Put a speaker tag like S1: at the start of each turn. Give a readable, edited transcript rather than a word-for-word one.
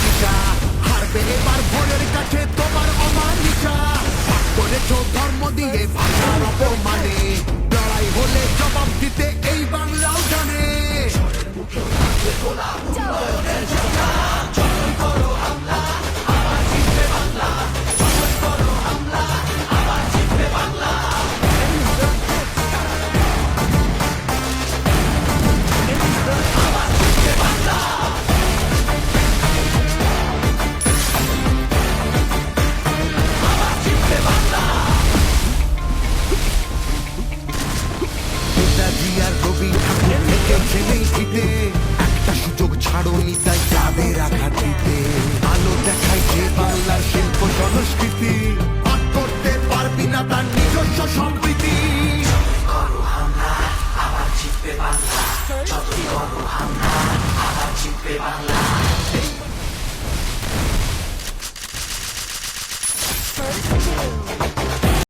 S1: দিশা, হারবে এবার ভোরের কাছে তোমার অমানিসা। পাপ করেছো ধর্ম দিয়ে ভাষার অপমানে, লড়াই হলে জবাব দিতে এই বাংলাও জানে। নেতাজি আর রবি ঠাকুর থেকেছেন এই জিতে, একটা সুযোগ ছাড়োনি তাই তাদের আঘাত দিতে। আলো দেখায় যে বাংলার শিল্প সংস্কৃতি, ভাগ করতে পারবি না তার নিজস্ব সম্প্রীতি।
S2: করো হামলা আবার জিতবে বাংলা, যতই করো হামলা আবার জিতবে বাংলা।